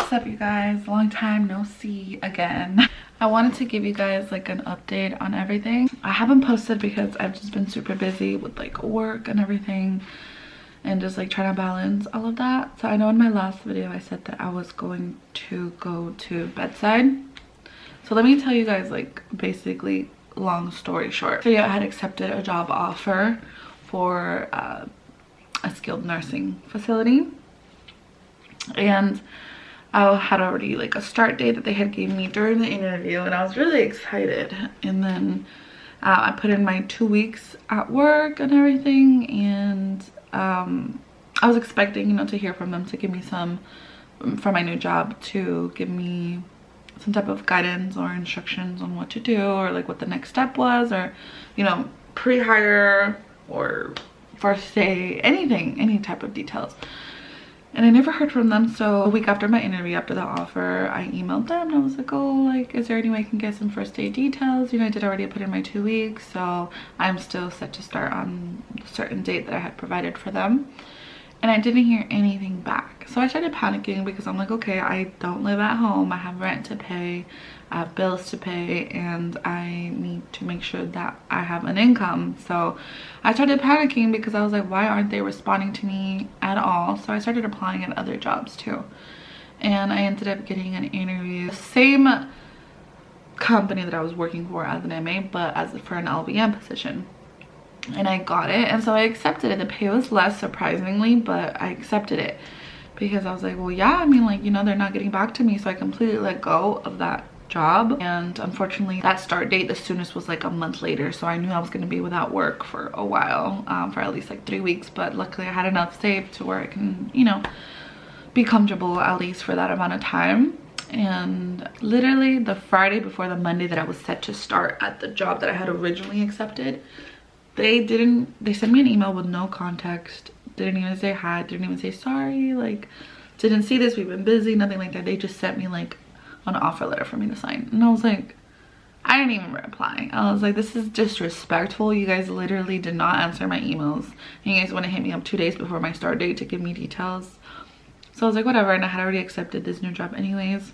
What's up, you guys? Long time no see again. I wanted to give you guys like an update on everything. I haven't posted because I've just been super busy with like work and everything and just like trying to balance all of that. So I know in my last video I said that I was going to go to bedside. So let me tell you guys, like, basically, long story short. So yeah, I had accepted a job offer for a skilled nursing facility, and I had already like a start date that they had gave me during the interview, and I was really excited. And then I put in my 2 weeks at work and everything, and I was expecting, you know, to hear from them to give me some, for my new job, to give me some type of guidance or instructions on what to do, or like what the next step was, or, you know, pre-hire or first day, anything, any type of details. And I never heard from them. So a week after my interview, after the offer, I emailed them and I was like, oh, like, is there any way I can get some first day details? You know, I did already put in my 2 weeks, so I'm still set to start on a certain date that I had provided for them. And I didn't hear anything back. So I started panicking because I'm like, okay, I don't live at home. I have rent to pay, I have bills to pay, and I need to make sure that I have an income. So I started panicking because I was like, why aren't they responding to me at all? So I started applying at other jobs too. And I ended up getting an interview. Same company that I was working for as an MA, but as for an LVN position. And I got it, and so I accepted it. The pay was less, surprisingly, but I accepted it because I was like, well, yeah, I mean, like, you know, they're not getting back to me. So I completely let go of that job, and unfortunately that start date, the soonest, was like a month later. So I knew I was going to be without work for a while, for at least like 3 weeks, but luckily I had enough saved to where I can, you know, be comfortable at least for that amount of time. And literally the Friday before the Monday that I was set to start at the job that I had originally accepted, they sent me an email with no context, didn't even say hi, didn't even say sorry, like, didn't see this, we've been busy, nothing like that. They just sent me like an offer letter for me to sign, and I was like, I didn't even reply. I was like, this is disrespectful. You guys literally did not answer my emails, and you guys want to hit me up 2 days before my start date to give me details. So I was like, whatever, and I had already accepted this new job anyways.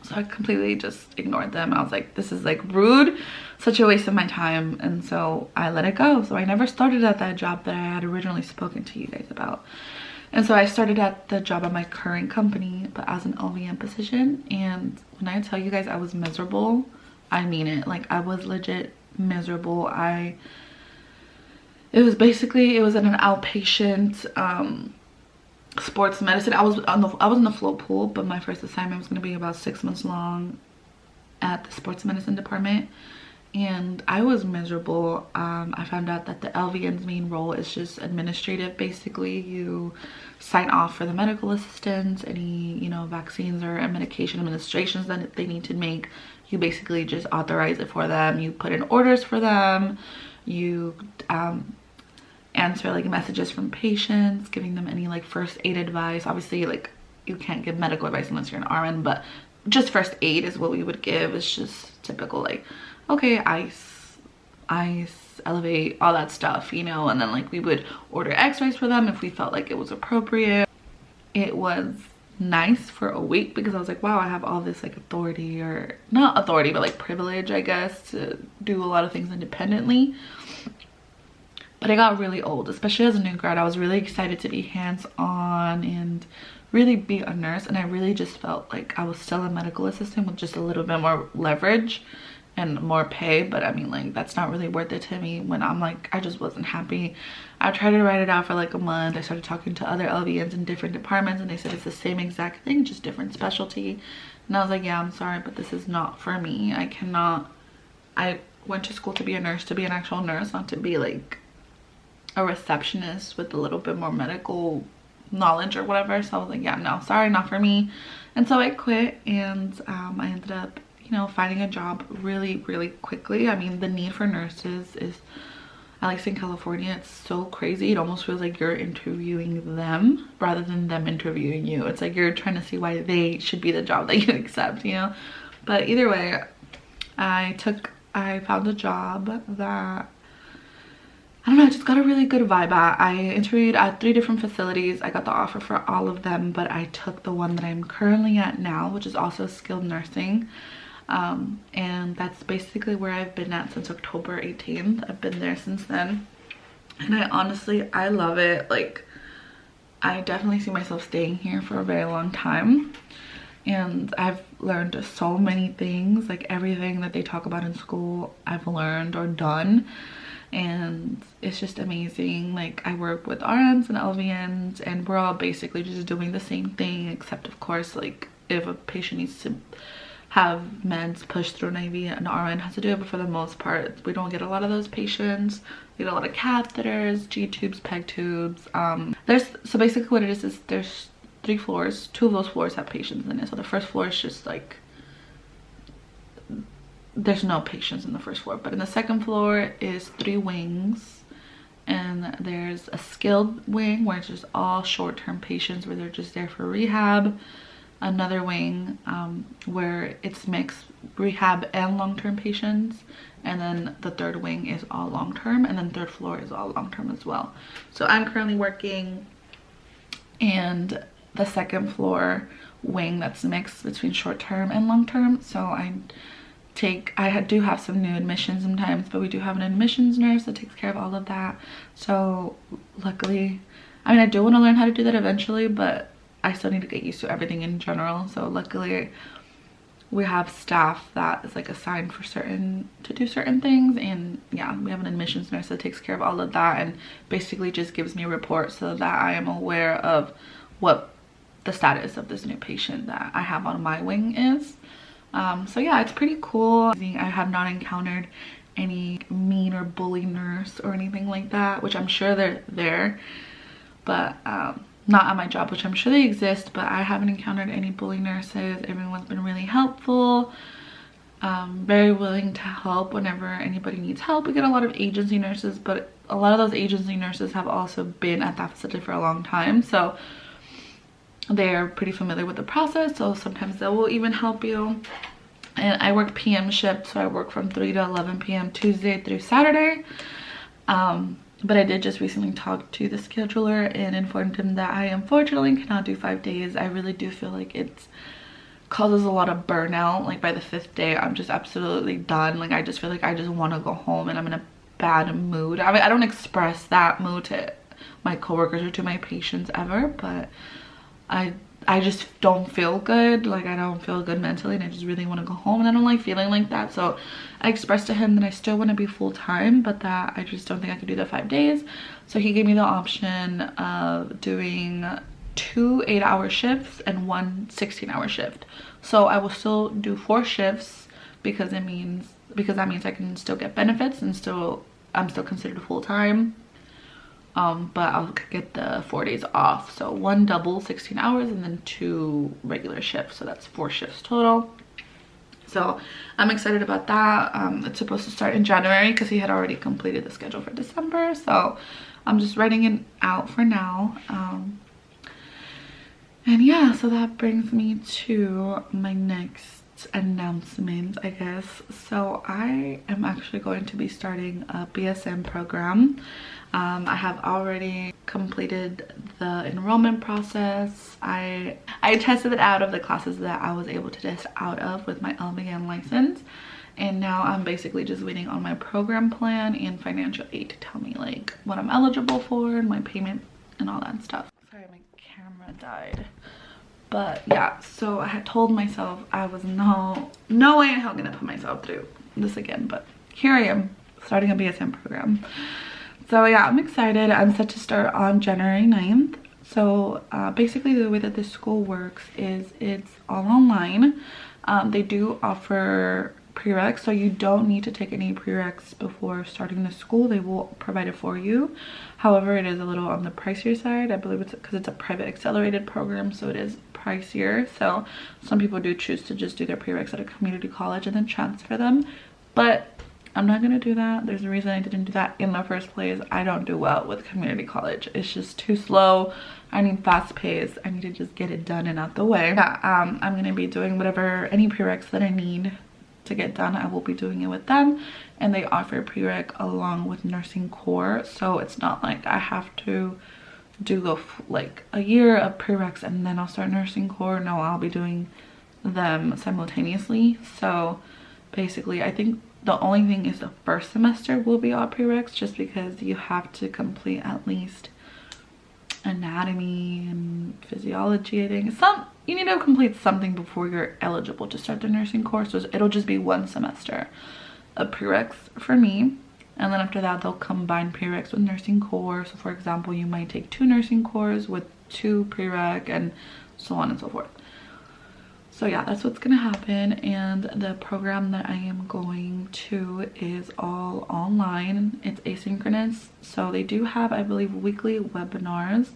So I completely just ignored them. I was like, this is like rude, such a waste of my time. And so I let it go. So I never started at that job that I had originally spoken to you guys about. And so I started at the job at my current company, but as an LVN position. And when I tell you guys I was miserable, I mean it. Like, I was legit miserable. It was in an outpatient sports medicine. I was in the float pool, but my first assignment was going to be about 6 months long at the sports medicine department, and I was miserable. I found out that the LVN's main role is just administrative. Basically, you sign off for the medical assistants, any, you know, vaccines or medication administrations that they need to make. You basically just authorize it for them, you put in orders for them, you answer like messages from patients, giving them any like first aid advice. Obviously, like, you can't give medical advice unless you're an RN, but just first aid is what we would give. It's just typical, like, okay, ice, elevate, all that stuff, you know. And then like we would order x-rays for them if we felt like it was appropriate. It was nice for a week because I was like, wow, I have all this like authority, or not authority, but like privilege, I guess, to do a lot of things independently. But it got really old, especially as a new grad. I was really excited to be hands-on and really be a nurse, and I really just felt like I was still a medical assistant with just a little bit more leverage and more pay. But I mean, like, that's not really worth it to me when I'm like, I just wasn't happy. I tried to write it out for like a month. I started talking to other LVNs in different departments, and they said it's the same exact thing, just different specialty. And I was like, yeah, I'm sorry, but this is not for me. I went to school to be a nurse, to be an actual nurse, not to be like a receptionist with a little bit more medical knowledge or whatever. So I was like, yeah, no, sorry, not for me. And so I quit, and I ended up, you know, finding a job really, really quickly. I mean, the need for nurses is, at least in California, it's so crazy. It almost feels like you're interviewing them rather than them interviewing you. It's like you're trying to see why they should be the job that you accept, you know. But either way, I found a job that I don't know, I just got a really good vibe at. I interviewed at 3 different facilities. I got the offer for all of them, but I took the one that I'm currently at now, which is also skilled nursing. And that's basically where I've been at since October 18th. I've been there since then. And I love it. Like, I definitely see myself staying here for a very long time. And I've learned so many things, like everything that they talk about in school, I've learned or done. And it's just amazing. Like, I work with RNs and LVNs, and we're all basically just doing the same thing, except of course, like, if a patient needs to have meds pushed through an IV, an RN has to do it, but for the most part we don't get a lot of those patients. We get a lot of catheters, G tubes, peg tubes. So basically what it is there's 3 floors. 2 of those floors have patients in it. So the first floor is just like, there's no patients in the first floor, but in the second floor is 3 wings, and there's a skilled wing where it's just all short-term patients where they're just there for rehab. Another wing where it's mixed rehab and long-term patients, and then the 3rd wing is all long-term, and then 3rd floor is all long-term as well. So I'm currently working in the 2nd floor wing that's mixed between short-term and long-term. So I do have some new admissions sometimes, but we do have an admissions nurse that takes care of all of that. So luckily, I mean, I do want to learn how to do that eventually, but I still need to get used to everything in general. So luckily we have staff that is like assigned for to do certain things, and yeah, we have an admissions nurse that takes care of all of that and basically just gives me a report so that I am aware of what the status of this new patient that I have on my wing is. So yeah, it's pretty cool. I have not encountered any mean or bully nurse or anything like that, which I'm sure they're there, but not at my job, which I'm sure they exist, but I haven't encountered any bully nurses. Everyone's been really helpful, very willing to help whenever anybody needs help. We get a lot of agency nurses, but a lot of those agency nurses have also been at that facility for a long time, so they're pretty familiar with the process. So sometimes they will even help you. And I work PM shift, so I work from 3 to 11 p.m. Tuesday through Saturday. But I did just recently talk to the scheduler and informed him that I unfortunately cannot do 5 days. I really do feel like it causes a lot of burnout. Like by the 5th day, I'm just absolutely done. Like I just feel like I just want to go home and I'm in a bad mood. I mean, I don't express that mood to my coworkers or to my patients ever, but I just don't feel good. Like I don't feel good mentally, and I just really want to go home, and I don't like feeling like that. So I expressed to him that I still want to be full-time, but that I just don't think I could do the 5 days. So he gave me the option of doing 2 8-hour shifts and 1 16-hour shift. So I will still do 4 shifts because that means I can still get benefits and I'm still considered full-time. But I'll get the 4 days off. So 1 double 16 hours and then 2 regular shifts. So that's 4 shifts total. So I'm excited about that. It's supposed to start in January because he had already completed the schedule for December. So I'm just writing it out for now. And yeah, so that brings me to my next announcement, I guess. So I am actually going to be starting a BSN program. I have already completed the enrollment process. I tested it out of the classes that I was able to test out of with my LVN license, and now I'm basically just waiting on my program plan and financial aid to tell me like what I'm eligible for and my payment and all that stuff. Sorry, my camera died. But yeah, so I had told myself I was no way in hell gonna put myself through this again, but here I am starting a BSN program. So yeah, I'm excited. I'm set to start on January 9th. So basically the way that this school works is it's all online. They do offer prereqs, so you don't need to take any prereqs before starting the school. They will provide it for you. However, it is a little on the pricier side. I believe it's because it's a private accelerated program, so it is pricier. So some people do choose to just do their prereqs at a community college and then transfer them, but I'm not gonna do that. There's a reason I didn't do that in the first place. I don't do well with community college. It's just too slow. I need fast pace. I need to just get it done and out the way. Yeah, I'm gonna be doing any prereqs that I need to get done, I will be doing it with them, and they offer prereq along with nursing core, so it's not like I have to do like a year of prereqs and then I'll start nursing core. No, I'll be doing them simultaneously. So basically I think the only thing is the first semester will be all prereqs, just because you have to complete at least anatomy and physiology. I think you need to complete something before you're eligible to start the nursing course. So it'll just be 1 semester of prereqs for me, and then after that they'll combine prereqs with nursing core. So for example, you might take 2 nursing cores with 2 prereq and so on and so forth. So yeah, that's what's gonna happen. And the program that I am going to is all online. It's asynchronous, so they do have, I believe, weekly webinars,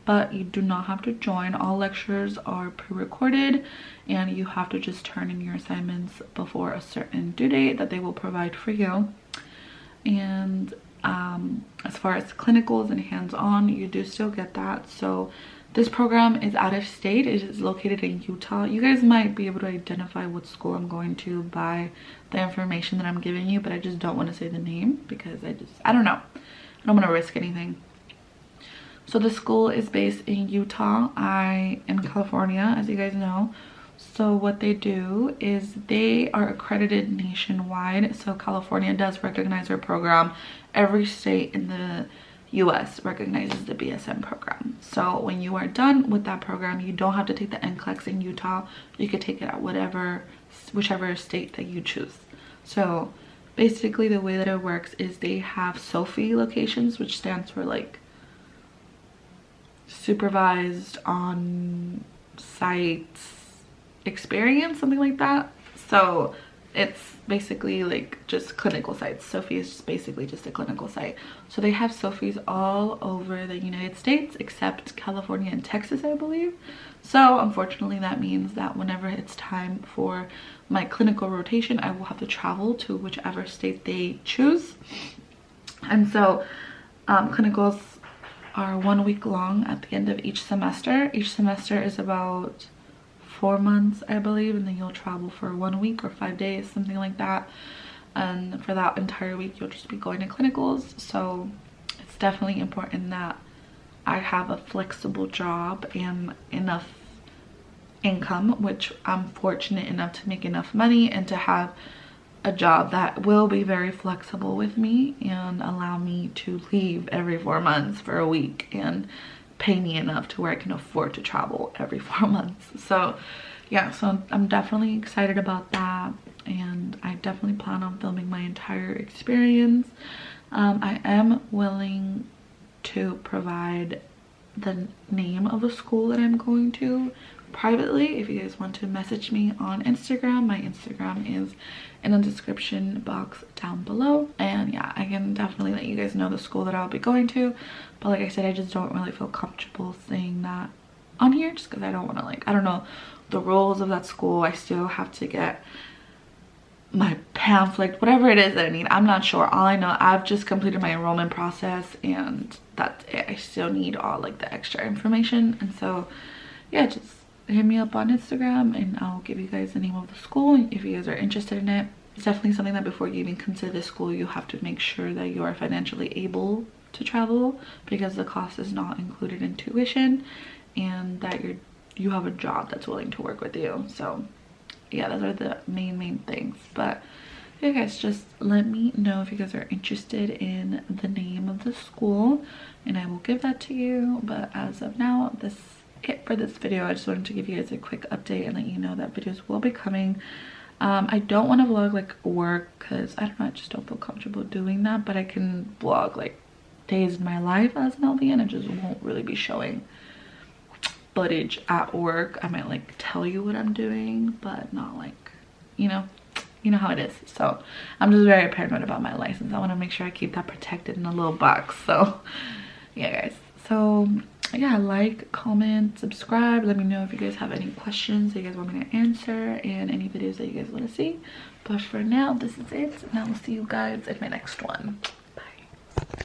but you do not have to join. All lectures are pre-recorded, and you have to just turn in your assignments before a certain due date that they will provide for you. And as far as clinicals and hands-on, you do still get that. So this program is out of state. It is located in Utah. You guys might be able to identify what school I'm going to by the information that I'm giving you, but I just don't want to say the name because I don't know. I don't want to risk anything. So the school is based in Utah. I am in California, as you guys know. So what they do is they are accredited nationwide. So California does recognize their program. Every state in the US recognizes the BSN program. So when you are done with that program, you don't have to take the NCLEX in Utah. You could take it at whichever state that you choose. So basically the way that it works is they have SOFI locations, which stands for like supervised on site experience, something like that. So it's basically like just clinical sites. SOFI is basically just a clinical site. So they have SOFIs all over the United States except California and Texas, I believe. So unfortunately that means that whenever it's time for my clinical rotation, I will have to travel to whichever state they choose. And so clinicals are 1 week long at the end of each semester. Each semester is about 4 months, I believe, and then you'll travel for 1 week or 5 days, something like that. And for that entire week you'll just be going to clinicals. So it's definitely important that I have a flexible job and enough income, which I'm fortunate enough to make enough money and to have a job that will be very flexible with me and allow me to leave every 4 months for a week and pay me enough to where I can afford to travel every 4 months. So yeah, so I'm definitely excited about that, and I definitely plan on filming my entire experience. I am willing to provide the name of the school that I'm going to privately. If you guys want to message me on Instagram, my Instagram is in the description box down below. And yeah, I can definitely let you guys know the school that I'll be going to, but like I said, I just don't really feel comfortable saying that on here just because I don't want to, like, I don't know the rules of that school. I still have to get my pamphlet, whatever it is that I need. I'm not sure. All I know, I've just completed my enrollment process and that's it. I still need all like the extra information. And so yeah, just hit me up on Instagram and I'll give you guys the name of the school if you guys are interested in it. It's definitely something that before you even consider the school, you have to make sure that you are financially able to travel, because the cost is not included in tuition, and that you have a job that's willing to work with you. So yeah, those are the main things. But yeah guys, just let me know if you guys are interested in the name of the school and I will give that to you. But as of now, this is it for this video. I just wanted to give you guys a quick update and let you know that videos will be coming. I don't want to vlog like work because I don't know, I just don't feel comfortable doing that, but I can vlog like days in my life as an LVN. I just won't really be showing footage at work. I might like tell you what I'm doing, but not like, you know how it is. So I'm just very paranoid about my license. I want to make sure I keep that protected in a little box. So yeah guys, so yeah, like, comment, subscribe. Let me know if you guys have any questions that you guys want me to answer and any videos that you guys want to see. But for now, this is it, and I will see you guys in my next one.